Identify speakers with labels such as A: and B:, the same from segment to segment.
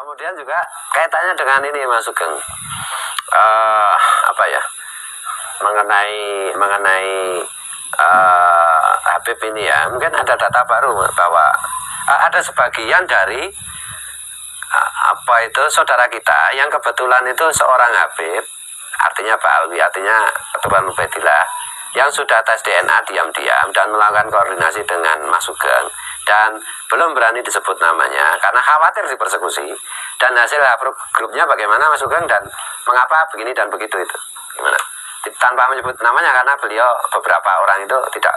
A: Kemudian juga kaitannya dengan ini Mas Sugeng, apa ya, mengenai Habib ini ya, mungkin ada data baru bahwa ada sebagian dari apa itu saudara kita yang kebetulan itu seorang Habib, artinya Pak Alwi, artinya Ketua Ubaidillah, yang sudah tes DNA diam-diam dan melakukan koordinasi dengan Mas Sugeng dan belum berani disebut namanya karena khawatir dipersekusi, dan hasil grupnya bagaimana Mas Sugeng dan mengapa begini dan begitu itu gimana, tanpa menyebut namanya karena beliau beberapa orang itu tidak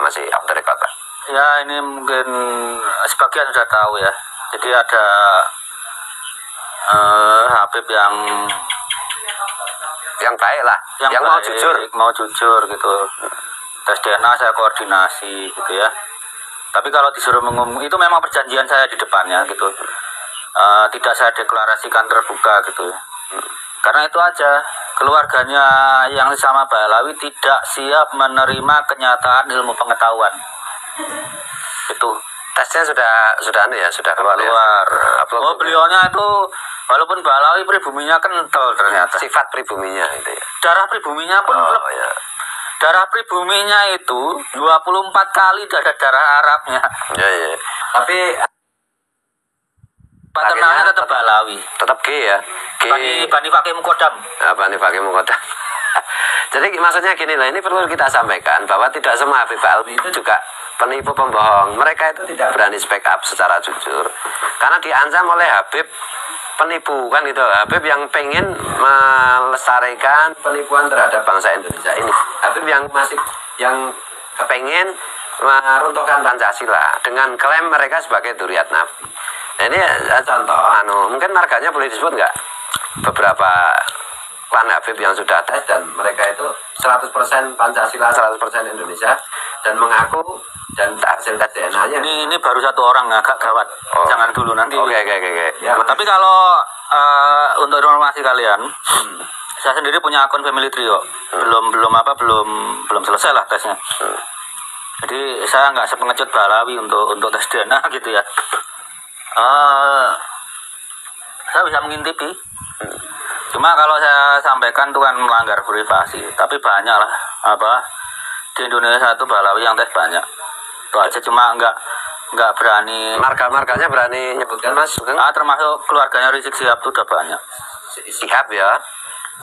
A: masih off the record, Pak.
B: Ya, ini mungkin sebagian sudah tahu ya. Jadi ada Habib yang
A: baik lah, yang baik,
B: mau jujur gitu. Tes DNA saya koordinasi gitu ya. Tapi kalau disuruh mengumum itu memang perjanjian saya di depannya gitu. Tidak saya deklarasikan terbuka gitu ya. Karena itu aja, keluarganya yang sama Balawi tidak siap menerima kenyataan ilmu pengetahuan. Itu
A: tesnya sudah keluar.
B: Oh, beliaunya itu walaupun Balawi pribuminya kental ternyata.
A: Sifat pribuminya itu ya.
B: Darah pribuminya pun
A: ya.
B: Darah pribuminya itu 24 kali ada darah Arabnya.
A: Ya. Tapi
B: paternalnya tetap Balawi.
A: Tetap G ya.
B: Bani Fakih Mukodam.
A: Bani Fakih Mukodam. Jadi maksudnya gini lah, ini perlu kita sampaikan bahwa tidak semua Habib Alwi itu juga penipu pembohong. Mereka itu tidak berani speak up secara jujur karena diancam oleh Habib penipu kan gitu. Habib yang pengen melestarikan penipuan terhadap bangsa Indonesia ini. Habib yang kepengen meruntuhkan Pancasila dengan klaim mereka sebagai dzurriyyat Nabi. Nah, ini contoh mungkin marganya boleh disebut nggak? Beberapa klan Habib yang sudah tes dan mereka itu 100% Pancasila, 100% Indonesia dan mengaku, dan hasil tes DNA-nya.
B: Ini baru satu orang, agak gawat. Jangan dulu nanti.
A: Oke.
B: Ya, tapi kalau untuk informasi kalian, saya sendiri punya akun Family Trio. Belum selesai lah tesnya. Jadi saya nggak sepengecut Balawi untuk tes DNA gitu ya. Saya bisa mengintipi. Cuma kalau saya sampaikan itu kan melanggar privasi. Tapi banyak lah di Indonesia itu Balawi yang tes banyak. Itu aja, cuma nggak berani.
A: Marga-marganya berani nyebutkan Mas?
B: Termasuk keluarganya Rizik Sihab itu udah banyak.
A: Sihab ya.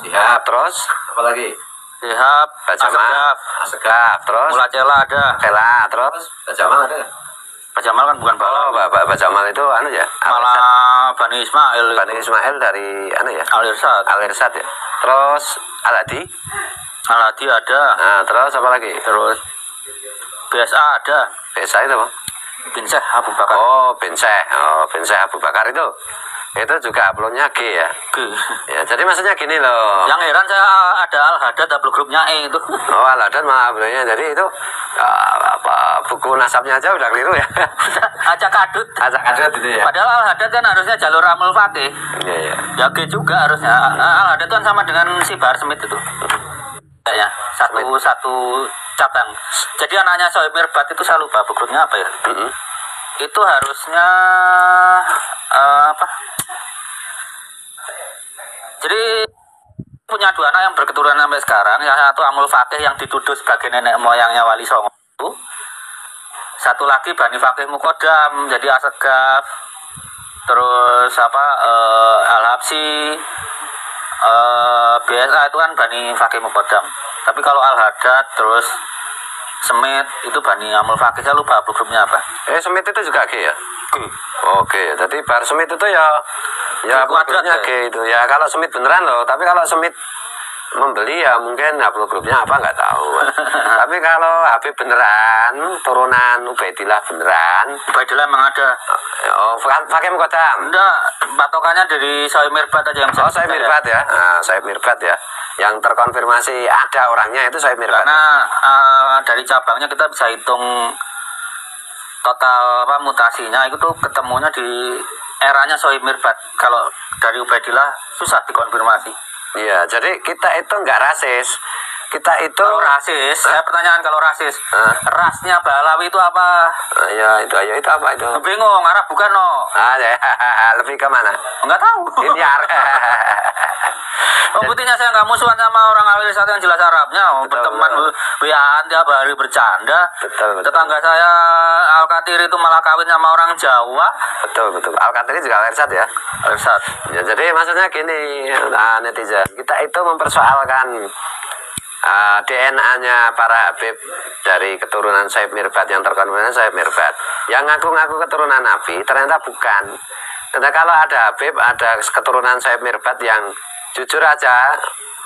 A: Sihab terus apa lagi?
B: Sihab,
A: Asegaf, terus
B: Mula Cela ada.
A: Terus Bajamal ada.
B: Bajamal kan bukan Balawi.
A: Bajamal itu ya.
B: Malah Bani Ismail.
A: Bani Ismail dari ya. Al-Irsad ya. Terus Al-Hadi
B: ada.
A: Nah, terus apa lagi?
B: Terus BSA ada.
A: BSA itu apa?
B: Bin Syekh Abu Bakar.
A: Bin Syekh Abu Bakar itu juga uploadnya G ya. Ya, jadi maksudnya gini loh.
B: Yang heran saya ada Al-Hadad upload grupnya E itu.
A: Al-Hadad malah uploadnya, jadi itu buku nasabnya aja udah keliru ya.
B: Acak adut
A: itu ya.
B: Padahal Al-Hadad kan harusnya jalur Amul Fakih.
A: Iya.
B: Ya G juga harusnya. Al-Hadad kan sama dengan si Bahar Smith itu. Ya, satu cabang. Jadi anaknya Sohib Mirbat itu saya lupa bukunya apa ya. Itu harusnya jadi punya dua anak yang berketurunan sampai sekarang. Yang satu Amul Fakih yang dituduh sebagai nenek moyangnya Wali Songo. Satu lagi Bani Fakih Mukodam, jadi Asegaf. Terus Al-Habsi, BSA itu kan Bani Fakih Mukodam. Tapi kalau Al-Hadad terus Semit itu Bani Amul Fakih, saya lupa grupnya apa.
A: Semit itu juga G ya?
B: G.
A: Oke, jadi Bahar Semit itu ya grupnya G itu ya. Kalau Semit beneran loh, tapi kalau Semit membeli ya mungkin upload grupnya apa nggak tahu. Tapi kalau Habib beneran, turunan Ubaidillah beneran.
B: Ubaidillah emang ada.
A: Pakai Mukodam.
B: Enggak, patokannya dari Sohib Mirbat aja yang
A: Sohib Mirbat ya. Sohib Mirbat ya. Yang terkonfirmasi ada orangnya itu Sohib Mirbat.
B: Karena dari cabangnya kita bisa hitung total mutasinya itu tuh ketemunya di eranya Sohib Mirbat. Kalau dari Ubaidillah susah dikonfirmasi.
A: Iya, jadi kita itu nggak rasis. kita itu
B: Kalau rasis, saya pertanyaan kalau rasis, rasnya Balawi itu apa?
A: ya itu apa itu?
B: Bingung, Arab bukan no?
A: Ya, lebih ke mana?
B: Enggak tahu.
A: Inyar.
B: Buktinya saya nggak musuhan sama orang awil satu yang jelas Arabnya, berteman, wiaan tiap hari bercanda.
A: Betul.
B: Tetangga saya Al-Katir itu malah kawin sama orang Jawa.
A: Betul. Al-Qadri juga Al-Irsad ya.
B: Al-Irsad.
A: Ya, jadi maksudnya gini, netizen, kita itu mempersoalkan DNA-nya para Habib dari keturunan Said Mirbad yang terkonfirmasi Said Mirbad. Yang ngaku-ngaku keturunan Nabi ternyata bukan. Karena kalau ada Habib, ada keturunan Said Mirbad yang jujur aja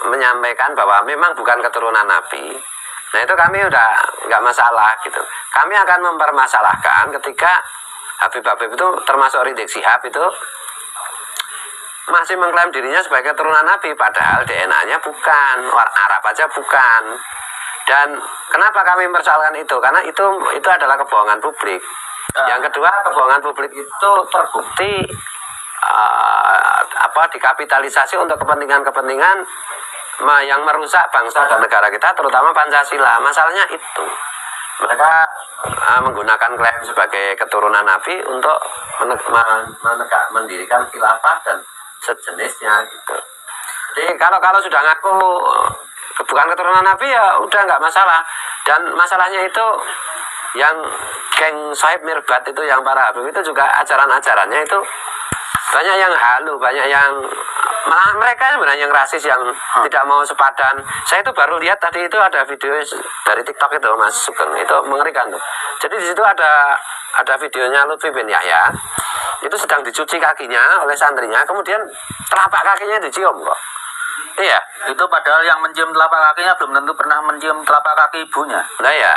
A: menyampaikan bahwa memang bukan keturunan Nabi. Nah itu kami udah nggak masalah gitu. Kami akan mempermasalahkan ketika Habib-Habib itu termasuk Rizik Syihab itu masih mengklaim dirinya sebagai keturunan Nabi, padahal DNA-nya bukan, orang Arab aja bukan. Dan kenapa kami mempersoalkan itu? Karena itu adalah kebohongan publik. Yang kedua, kebohongan publik itu terbukti dikapitalisasi untuk kepentingan-kepentingan yang merusak bangsa dan negara kita, terutama Pancasila. Masalahnya itu. Mereka menggunakan klaim sebagai keturunan Nabi untuk mendirikan khilafah dan sejenisnya gitu. Jadi kalau sudah ngaku bukan keturunan Nabi ya udah nggak masalah. Dan masalahnya itu yang geng Said Mirbad itu, yang para Habib itu juga ajaran-ajarannya itu banyak yang halu, banyak yang malah mereka sebenarnya yang rasis, yang tidak mau sepadan. Saya itu baru lihat tadi itu ada video dari TikTok itu Mas Sugeng, itu mengerikan tuh. Jadi di situ ada videonya Lutfi bin Yahya, itu sedang dicuci kakinya oleh santrinya, kemudian telapak kakinya dicium kok. Iya,
B: itu padahal yang mencium telapak kakinya belum tentu pernah mencium telapak kaki ibunya.
A: Nah ya,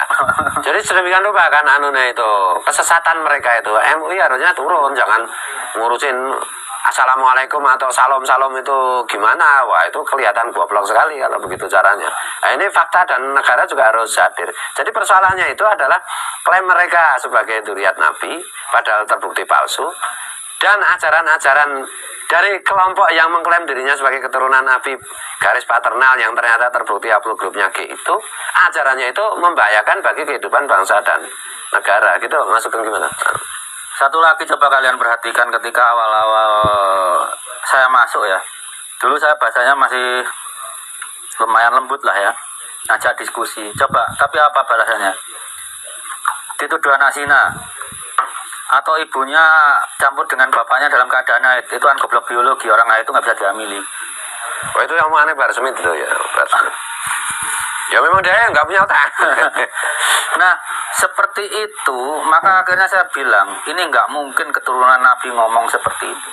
A: jadi sedemikian rupa kan itu kesesatan mereka itu. MUI harusnya turun, jangan ngurusin Assalamualaikum atau salam itu gimana. Wah itu kelihatan goblok sekali kalau begitu caranya. Nah ini fakta dan negara juga harus hadir. Jadi persoalannya itu adalah klaim mereka sebagai dzurriyyat Nabi padahal terbukti palsu, dan ajaran-ajaran dari kelompok yang mengklaim dirinya sebagai keturunan Nabi garis paternal yang ternyata terbukti haplogrupnya G itu, ajarannya itu membahayakan bagi kehidupan bangsa dan negara gitu. Masukkan gimana?
B: Satu lagi coba kalian perhatikan ketika awal-awal saya masuk ya. Dulu saya bahasanya masih lumayan lembut lah ya, ajak diskusi. Coba, tapi apa balasannya? Dituduh anak zina, atau ibunya campur dengan bapaknya dalam keadaan haid, itu kan goblok biologi, orang haid itu nggak bisa dihamili.
A: Oh itu yang aneh Bar Smith itu ya. Ya memang dia nggak punya otak.
B: Nah seperti itu, maka akhirnya saya bilang ini nggak mungkin keturunan Nabi ngomong seperti itu.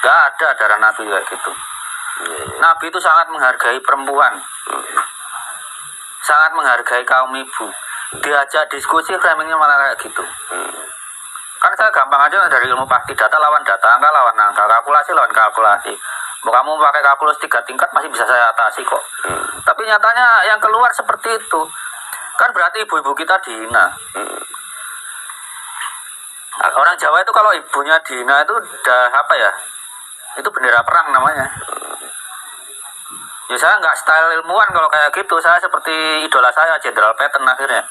B: Nggak ada darah Nabi kayak gitu. Nabi itu sangat menghargai perempuan, sangat menghargai kaum ibu. Diajak diskusi framingnya malah kayak gitu. Kan saya gampang aja dari ilmu pasti, data lawan data, angka lawan angka, kalkulasi lawan kalkulasi. Kamu pakai kalkulus 3 tingkat masih bisa saya atasi kok. Tapi nyatanya yang keluar seperti itu, kan berarti ibu-ibu kita dihina. Orang Jawa itu kalau ibunya dihina itu udah apa ya? Itu bendera perang namanya. Ya saya nggak style ilmuwan kalau kayak gitu, saya seperti idola saya Jenderal Patton akhirnya.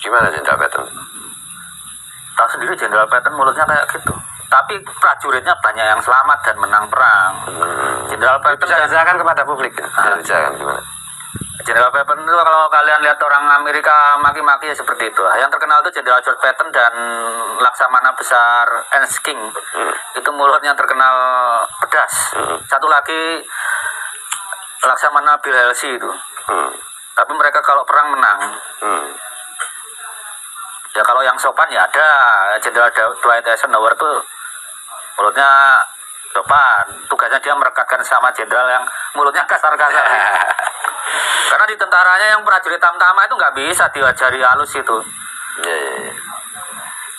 A: Gimana Jenderal Patton?
B: Tahu sendiri Jenderal Patton mulutnya kayak gitu. Tapi prajuritnya banyak yang selamat dan menang perang. Jenderal Patton
A: bisa dijelaskan kepada publik. Dijelaskan gimana?
B: Jenderal Patton itu kalau kalian lihat orang Amerika maki-maki ya seperti itu. Yang terkenal itu Jenderal George Patton dan Laksamana Besar Ernst King. Itu mulutnya terkenal pedas. Satu lagi Laksamana Bill Halsey itu. Tapi mereka kalau perang menang. Ya kalau yang sopan ya ada Jenderal Dwight Eisenhower tuh mulutnya sopan. Tugasnya dia merekatkan sama jenderal yang mulutnya kasar-kasar. Karena di tentaranya yang prajurit tamtama itu nggak bisa diajari halus itu.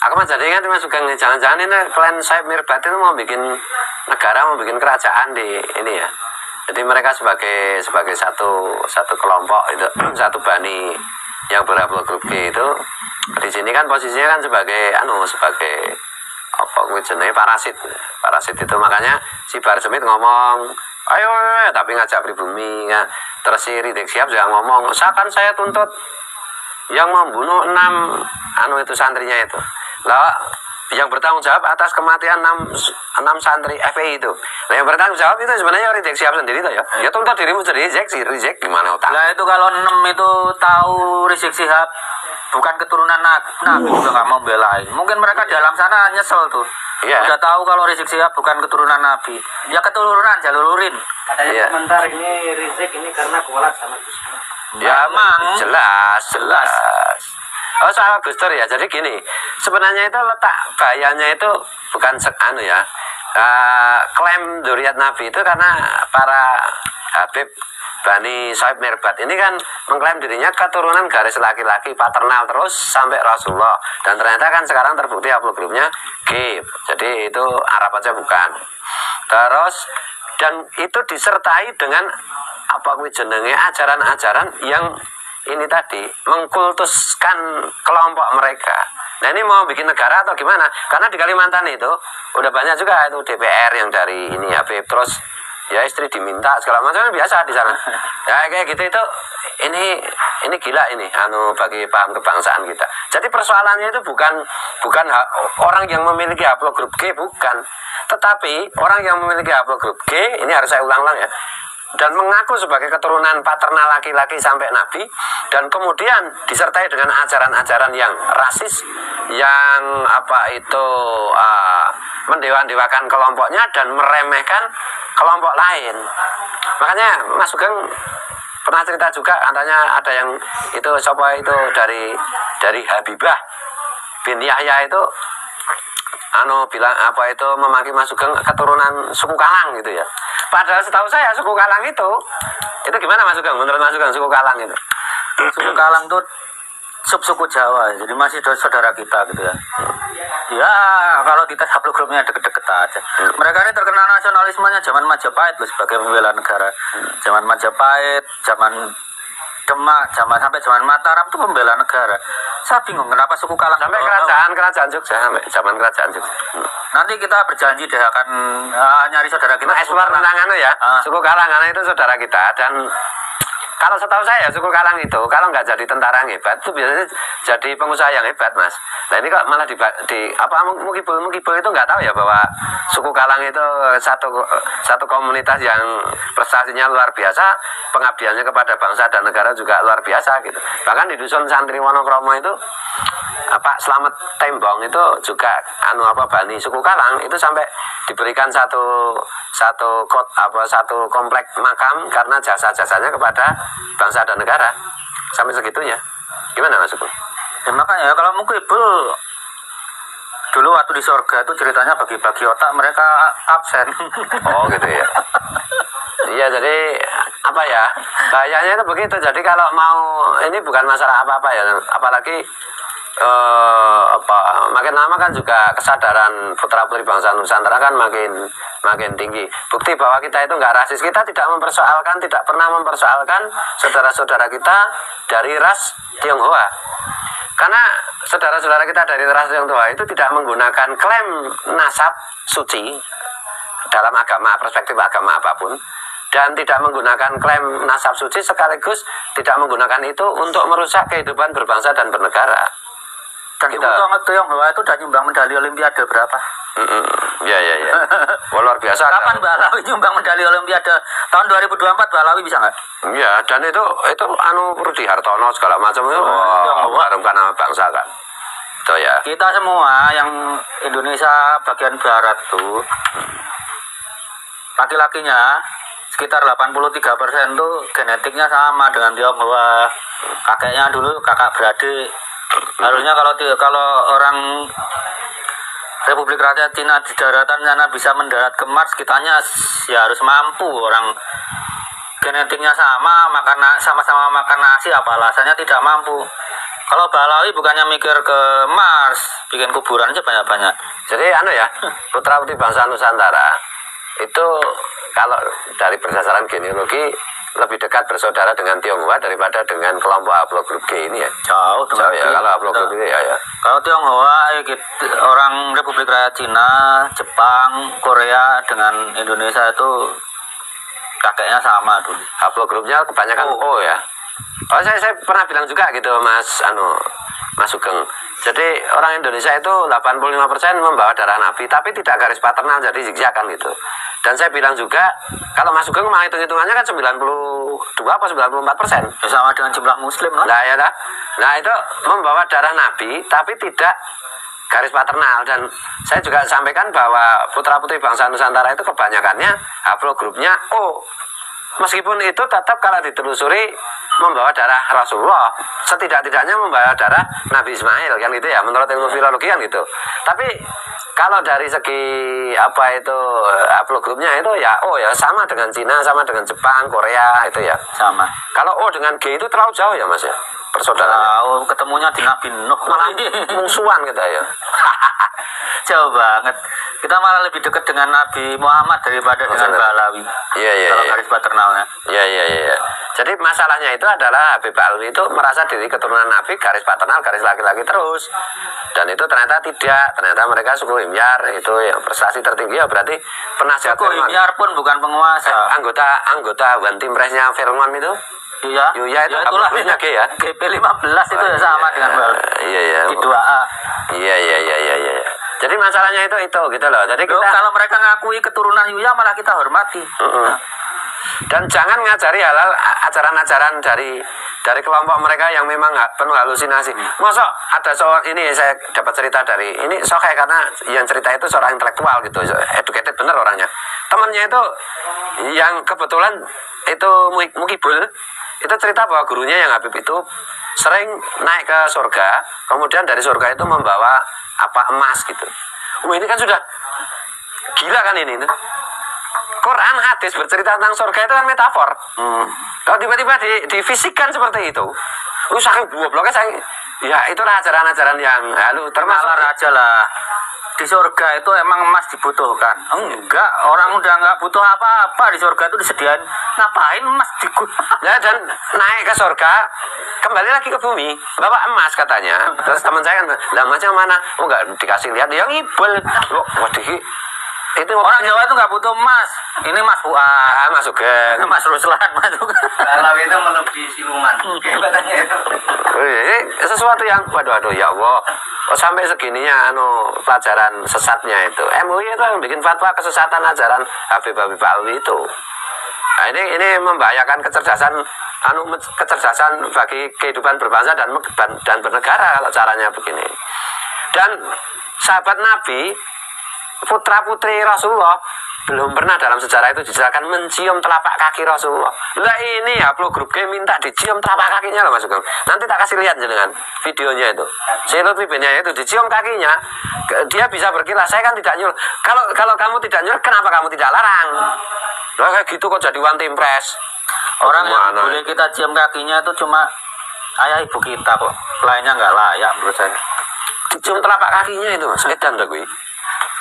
A: Aku mah jadi kan masuk jangan-jangan ini plan Said Mirbad itu mau bikin negara, mau bikin kerajaan di ini ya. Jadi mereka sebagai satu kelompok itu, satu bani yang berhaplogrup G itu di sini kan posisinya kan sebagai apa jenenge parasit itu, makanya si Bar Smith ngomong ayo, tapi ngajak pribumi ya. Terus si Rizik Syihab juga ngomong, seakan saya tuntut yang membunuh 6 itu santrinya itu. Lah yang bertanggung jawab atas kematian 6 santri FPI itu. Nah yang bertanggung jawab itu sebenarnya Rizik Syihab sendiri tuh ya. Ya tuntut dirimu sendiri, Rizik gimana otak?
B: Lah itu kalau 6 itu tahu Rizik Syihab bukan keturunan Nabi juga nggak mau belain. Mungkin mereka dalam sana nyesel tuh.
A: Iya.
B: Udah tahu kalau Rizik Syihab bukan keturunan Nabi. Ya keturunan jalurin.
C: Katanya
A: Iya.
C: komentar ini Rizik ini karena kolak sama Gus Dur.
A: Ya
B: Emang.
A: jelas. Oh soal Gus Dur ya, jadi gini, sebenarnya itu letak bahayanya itu bukan ya, klaim dzurriyyat Nabi itu karena para Habib Bani Soib Mirbat ini kan mengklaim dirinya keturunan garis laki-laki paternal terus sampai Rasulullah, dan ternyata kan sekarang terbukti haplogrupnya G, jadi itu Arab aja bukan. Terus dan itu disertai dengan apa jenenge ajaran-ajaran yang ini tadi mengkultuskan kelompok mereka. Nah ini mau bikin negara atau gimana? Karena di Kalimantan itu udah banyak juga itu DPR yang dari ini Habib, terus ya istri diminta segala macam, biasa di sana. Ya kayak gitu itu ini gila ini bagi paham kebangsaan kita. Jadi persoalannya itu bukan orang yang memiliki haplogrup G, bukan, tetapi orang yang memiliki haplogrup G ini harus saya ulang-ulang ya, dan mengaku sebagai keturunan paternal laki-laki sampai Nabi, dan kemudian disertai dengan ajaran-ajaran yang rasis, yang mendewa-dewakan kelompoknya dan meremehkan kelompok lain. Makanya Mas Sugeng pernah cerita juga, katanya ada yang itu siapa itu dari Habibah bin Yahya itu bilang memaki Mas Sugeng keturunan suku Kalang gitu ya. Padahal setahu saya suku Kalang itu gimana Mas Sugeng? Menurut Mas Sugeng suku Kalang itu?
B: Suku Kalang tuh sub-suku Jawa, jadi masih saudara kita gitu ya. Ya kalau kita haplogrupnya deket-deket aja. Mereka ini terkenal nasionalismenya zaman Majapahit loh, sebagai pembela negara. Zaman Majapahit, zaman Demak, sampai zaman Mataram tuh pembela negara. Saya bingung kenapa suku Kalang
A: sampai kerajaan Jogja, sampai zaman kerajaan Jogja.
B: Nanti kita berjanji deh akan nyari saudara kita.
A: Ekspor tentang ya, suku Kalang itu saudara kita, dan kalau setahu saya suku Kalang itu kalau nggak jadi tentara yang hebat itu biasanya jadi pengusaha yang hebat, Mas. Nah ini kok malah Mukibul itu nggak tahu ya bahwa suku Kalang itu satu komunitas yang prestasinya luar biasa, pengabdiannya kepada bangsa dan negara juga luar biasa gitu. Bahkan di dusun Santri Wonokromo itu Slamet Tembong itu juga Bani suku Kalang itu sampai diberikan satu komplek makam karena jasa-jasanya kepada bangsa dan negara, sampai segitunya. Gimana Mas Sugeng?
B: Ya makanya kalau Mukibul dulu waktu di surga itu ceritanya bagi-bagi otak mereka absen.
A: Oh gitu ya. Iya, jadi bahayanya itu begitu. Jadi kalau mau, ini bukan masalah apa-apa ya, apalagi makin lama kan juga kesadaran putra-putri bangsa Nusantara kan makin tinggi. Bukti bahwa kita itu nggak rasis, kita tidak pernah mempersoalkan saudara-saudara kita dari ras Tionghoa. Karena saudara-saudara kita dari ras Tionghoa itu tidak menggunakan klaim nasab suci dalam perspektif agama apapun, dan tidak menggunakan klaim nasab suci sekaligus tidak menggunakan itu untuk merusak kehidupan berbangsa dan bernegara.
B: Dan Tionghoa itu udah nyumbang medali Olimpiade berapa?
A: Ya. Luar biasa.
B: Kapan Mbak Alawi nyumbang medali Olimpiade? Tahun 2024 Mbak Alawi bisa nggak?
A: Ya, dan itu Rudi Hartono segala macam itu mengharumkan nama bangsa kan. Itu ya.
B: Kita semua yang Indonesia bagian barat tuh laki-lakinya sekitar 83% tuh genetiknya sama dengan Tionghoa. Kakeknya dulu kakak beradik. Harusnya kalau orang Republik Rakyat Cina di daratan sana bisa mendarat ke Mars, kitanya ya harus mampu. Orang genetiknya sama-sama makan nasi, apa alasannya tidak mampu? Kalau Balawi bukannya mikir ke Mars, bikin kuburan aja banyak-banyak.
A: Jadi putra-putri bangsa Nusantara itu kalau dari berdasarkan genealogi lebih dekat bersaudara dengan Tionghoa daripada dengan kelompok haplogrup G ini ya.
B: Jauh
A: ya kalau haplogrup ini ya.
B: Kalau Tionghoa orang Republik Rakyat Cina, Jepang, Korea dengan Indonesia itu kakeknya sama dulu.
A: Haplogrupnya kebanyakan O ya. Oh, saya pernah bilang juga gitu Mas Sugeng. Jadi orang Indonesia itu 85% membawa darah Nabi, tapi tidak garis paternal, jadi zigzag kan gitu. Dan saya bilang juga, kalau Mas Sugeng memang hitung-hitungannya kan 92 apa 94%.
B: Ya, sama dengan jumlah muslim lah.
A: Nah ya dah. Nah itu membawa darah Nabi, tapi tidak garis paternal. Dan saya juga sampaikan bahwa putra-putri bangsa Nusantara itu kebanyakannya haplogrupnya O. Meskipun itu tetap kalau ditelusuri membawa darah Rasulullah, setidak-tidaknya membawa darah Nabi Ismail kan gitu ya, menurut ilmu filologi kan gitu. Tapi kalau dari segi apa itu haplogrupnya itu ya O ya, sama dengan Cina, sama dengan Jepang, Korea itu ya.
B: Sama.
A: Kalau O dengan G itu terlalu jauh ya Mas ya, persaudaraan.
B: Oh, ketemunya di Nabi Nuh.
A: Malah musuhan kita ya.
B: Jauh banget. Kita malah lebih dekat dengan Nabi Muhammad daripada dengan Balawi.
A: Iya.
B: Kalau garis paternalnya.
A: Iya. Jadi masalahnya itu adalah Habib Alwi itu merasa diri keturunan Nabi, garis paternal, garis laki-laki terus. Dan itu ternyata tidak. Ternyata mereka suku Himyar itu yang prestasi tertinggi ya berarti penasihat
B: Suku Himyar pun bukan penguasa.
A: Anggota One Team Press-nya Firman itu.
B: Iya.
A: Yuya itu
B: itulah
A: haplogrupnya G ya.
B: GP15 itu ya sama dengan Balawi.
A: Iya.
B: Di 2A.
A: Iya. Jadi masalahnya itu gitu loh. Jadi kita,
B: kalau mereka ngakui keturunan Yuya malah kita hormati.
A: Dan jangan ngajari halal ajaran-ajaran dari kelompok mereka yang memang penuh halusinasi. Masa ada seorang ini saya dapat cerita dari ini Sokai, karena yang cerita itu seorang intelektual gitu, educated bener orangnya. Temannya itu yang kebetulan itu Mukibul itu cerita bahwa gurunya yang Habib itu sering naik ke surga, kemudian dari surga itu membawa emas gitu. Ini kan sudah gila kan ini. Quran hadis bercerita tentang surga itu kan metafor. Kalau tiba-tiba difisikkan seperti itu, saking gobloknya ya itulah ajaran-ajaran yang halu termasuk
B: aja lah. Di surga itu emang emas dibutuhkan. Enggak, orang udah nggak butuh apa-apa di surga itu disediain. Ngapain emas
A: ya, dan naik ke surga kembali lagi ke bumi bawa emas katanya. Terus teman saya kan, lah emasnya mana? Oh nggak dikasih lihat, dia ngibel. Loh, waduh, itu
B: orang Jawa itu nggak butuh emas. Ini Mas Fuad,
A: Mas Sugeng,
B: Mas Ruslan, Mas
C: Kalau itu melebihi siluman. Katanya itu.
A: Ini sesuatu yang waduh ya Allah. Oh, sampai segininya pelajaran sesatnya itu. MUI itu yang bikin fatwa kesesatan ajaran Habib Alwi itu. Nah, ini membahayakan kecerdasan bagi kehidupan berbangsa dan bernegara kalau caranya begini. Dan sahabat Nabi, putra-putri Rasulullah belum pernah dalam sejarah itu diceritakan mencium telapak kaki Rasulullah. Lah ini haplogrup G minta dicium telapak kakinya loh Mas Sugeng. Nanti tak kasih lihat jenengan videonya itu. Si Lutfi itu dicium kakinya, dia bisa berkilah. Saya kan tidak nyuruh. Kalau kamu tidak nyuruh, kenapa kamu tidak larang? Lah kayak gitu kok jadi One Team Press.
B: Orang yang boleh kita cium kakinya itu cuma ayah ibu kita kok. Lainnya nggak layak menurut saya.
A: Dicium telapak kakinya itu Mas. Edan tuh gue.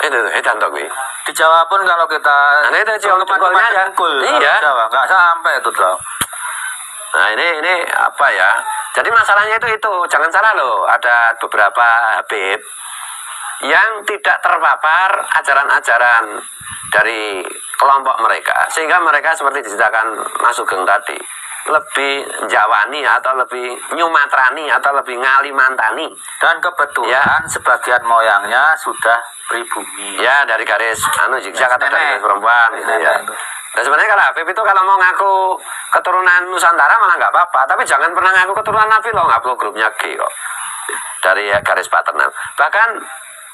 A: Edan tuh gue.
B: Di Jawa pun kalau kita
A: itu cium jempolnya aja. Iya.
B: Jawa nggak sampai itu loh.
A: Nah ini apa ya? Jadi masalahnya itu jangan salah loh. Ada beberapa Habib yang tidak terpapar ajaran-ajaran dari kelompok mereka, sehingga mereka seperti diceritakan Mas Sugeng tadi lebih Jawani atau lebih Nyumatrani atau lebih Ngalimantani.
B: Dan kebetulan sebagian moyangnya sudah pribumi.
A: Ya dari garis zigzag atau dari garis perempuan gitu ya. Dan sebenarnya kalau Habib itu kalau mau ngaku keturunan Nusantara malah nggak apa-apa, tapi jangan pernah ngaku keturunan Nabi loh, ngaku grupnya G kok dari garis paternal. Bahkan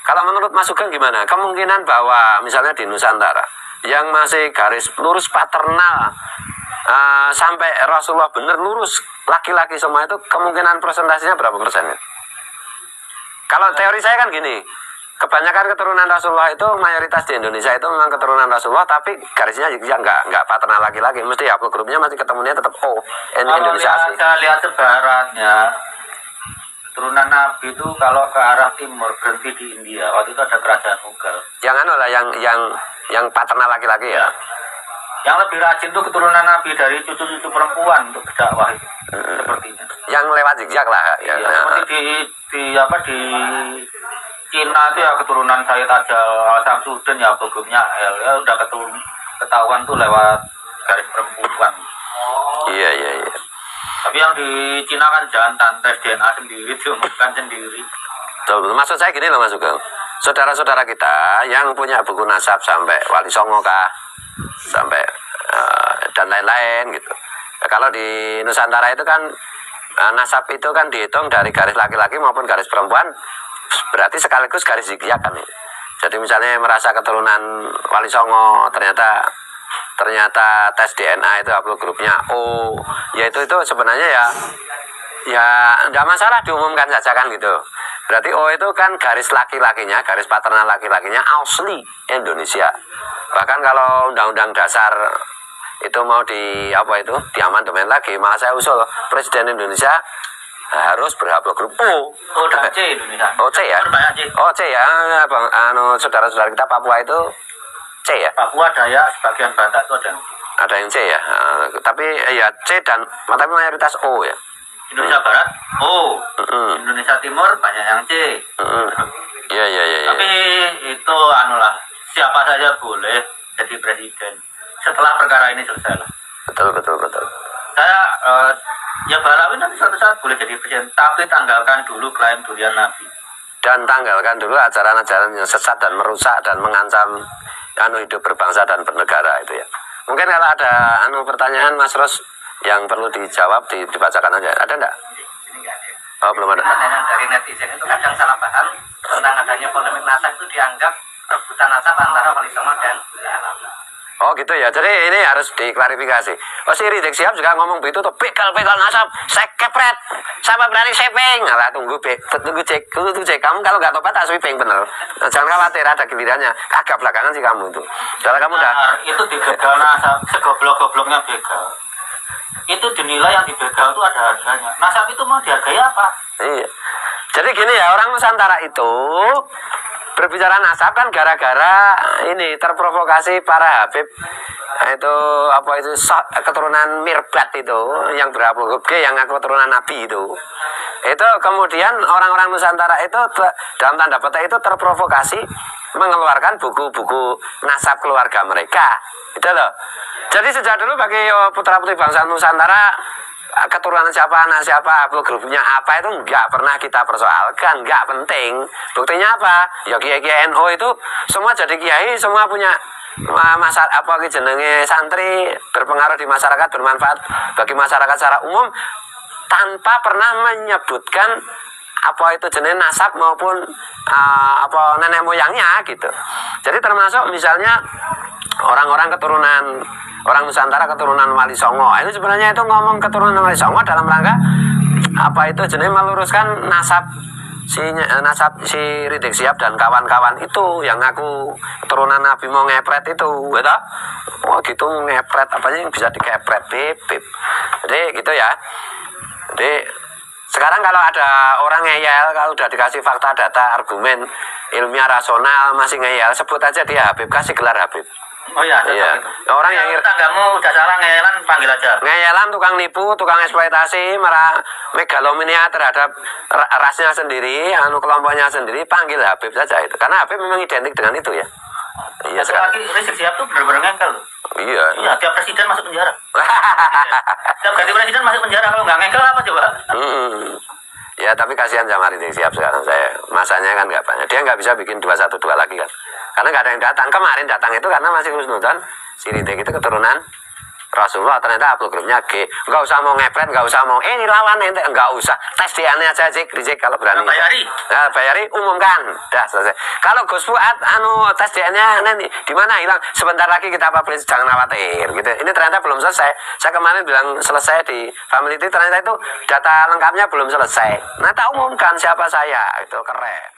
A: kalau menurut Mas Sugeng gimana? Kemungkinan bahwa misalnya di Nusantara yang masih garis lurus paternal sampai Rasulullah bener lurus laki-laki semua itu kemungkinan presentasinya berapa persennya? Kalau teori saya kan gini, kebanyakan keturunan Rasulullah itu mayoritas di Indonesia itu memang keturunan Rasulullah, tapi garisnya juga nggak paternal laki-laki, mesti haplogrupnya masih ketemunya tetap Indonesia asli.
B: Kita lihat sebarannya keturunan Nabi itu kalau ke arah timur berhenti di India. Waktu itu ada kerajaan Mughal.
A: Yang paternal laki-laki ya.
B: Yang lebih rajin itu keturunan Nabi dari cucu-cucu perempuan untuk berdakwah itu. Sepertinya.
A: Yang lewat zigzag lah.
B: Ya, seperti di Cina itu ya keturunan Sayyid Ajal Samsudin ya, grupnya L ya udah ketahuan tuh lewat garis perempuan. perempuan.
A: Iya, iya, iya.
B: Tapi yang di Cina kan jantan, tes DNA sendiri, diumumkan sendiri.
A: Betul. Maksud saya gini loh Mas Sugeng. Saudara-saudara kita yang punya buku nasab sampai Wali Songo kah, sampai dan lain-lain gitu. Kalau di Nusantara itu kan nasab itu kan dihitung dari garis laki-laki maupun garis perempuan, berarti sekaligus garis zodiak kan. Jadi misalnya merasa keturunan Wali Songo, ternyata tes DNA itu haplogrupnya O, ya itu sebenarnya ya nggak masalah diumumkan saja kan gitu. Berarti O itu kan garis laki-lakinya, garis paternal laki-lakinya asli Indonesia. Bahkan kalau undang-undang dasar itu mau diamandemen lagi, maka saya usul Presiden Indonesia harus berhaplogrup O.
B: O dan C Indonesia.
A: O C ya. O C ya, bang. Saudara-saudara kita Papua itu C ya.
B: Papua Dayak sebagian Batak itu
A: ada yang C ya. Tapi ya C dan tapi mayoritas O ya.
B: Indonesia Barat O. Indonesia Timur banyak yang C.
A: Iya.
B: Tapi itu siapa saja boleh jadi presiden setelah perkara ini selesai lah.
A: Betul.
B: Saya ya Balawi nanti suatu saat boleh jadi presiden, tapi tanggalkan dulu klaim durian Nabi.
A: Dan tanggalkan dulu ajaran-ajaran yang sesat dan merusak dan mengancam hidup berbangsa dan bernegara itu ya. Mungkin kalau ada pertanyaan Mas Ros yang perlu dijawab dibacakan aja. Ada enggak? Oh, belum ada.
C: Pertanyaan dari netizen itu kadang salah paham tentang adanya polemik nasab itu dianggap rebutan nasab antara Wali Songo dan
A: Oh gitu ya, jadi ini harus diklarifikasi. Oh si Rizik Sihab juga ngomong begitu tuh, begal nasab, saya kepret, siapa berani sepeng. Alah tunggu cek, kamu kalau nggak tobat tak sweeping bener. Nah, jangan khawatir ada gilirannya, agak belakangan sih kamu itu. Soalnya kamu udah
B: itu dibegal nasab, segoblok-gobloknya begal. Itu dinilai yang dibegal itu ada harganya. Nasab itu mau dihargai apa?
A: Iya. Jadi gini ya, orang Nusantara itu berbicara nasab kan gara-gara ini terprovokasi para Habib itu keturunan Mirbat itu yang berhaplogrup G yang keturunan Nabi itu kemudian orang-orang Nusantara itu dalam tanda petik itu terprovokasi mengeluarkan buku-buku nasab keluarga mereka itu loh. Jadi sejak dulu bagi putra-putri bangsa Nusantara keturunan siapa, anak siapa, haplogrupnya apa itu nggak pernah kita persoalkan, nggak penting. Buktinya apa? Ya kiai-kiai NU itu semua jadi kiai, semua punya jenenge santri, berpengaruh di masyarakat, bermanfaat bagi masyarakat secara umum tanpa pernah menyebutkan jenenge nasab maupun nenek moyangnya gitu. Jadi termasuk misalnya orang-orang keturunan orang Nusantara keturunan Wali Songo. Itu sebenarnya itu ngomong keturunan Wali Songo dalam rangka jenenge meluruskan nasab si Rizik Sihab dan kawan-kawan itu yang ngaku keturunan Nabi mau ngepret itu, gitu. Oh gitu ngepret yang bisa dikepret beb. Jadi gitu ya. Jadi sekarang kalau ada orang ngeyel, kalau udah dikasih fakta, data, argumen ilmiah rasional masih ngeyel, sebut aja dia Habib, kasih gelar Habib.
B: Oh iya.
A: Orang yang
B: tanggamu udah salah ngeyelan panggil aja.
A: Ngeyelan, tukang nipu, tukang eksploitasi, megalomania terhadap rasnya sendiri, kelompoknya sendiri, panggil Habib saja itu. Karena Habib memang identik dengan itu ya. Iya
B: sekali. Rizik Sihab tuh benar-benar ngengkel.
A: Iya.
B: Iya, tiap presiden masuk penjara. Tiap ganti presiden masuk penjara, kalau nggak ngengkel apa coba?
A: Ya tapi kasihan sama Rizik Sihab sekarang masanya kan nggak banyak. Dia nggak bisa bikin 212 lagi kan. Karena nggak ada yang datang. Kemarin datang itu karena masih husnudzon si Rizik itu keturunan Rasulullah, ternyata haplogrupnya G. Nggak usah mau ngepret, nggak usah mau ini lawan ente, nggak usah. Tes DNA aja Rizik kalau berani. Bayari umumkan. Dah selesai. Kalau Gus Fuad tes DNA nanti di mana hilang? Sebentar lagi kita publish, jangan khawatir gitu. Ini ternyata belum selesai. Saya kemarin bilang selesai di Family Tree, ternyata itu data lengkapnya belum selesai. Nah, tak umumkan siapa saya, itu keren.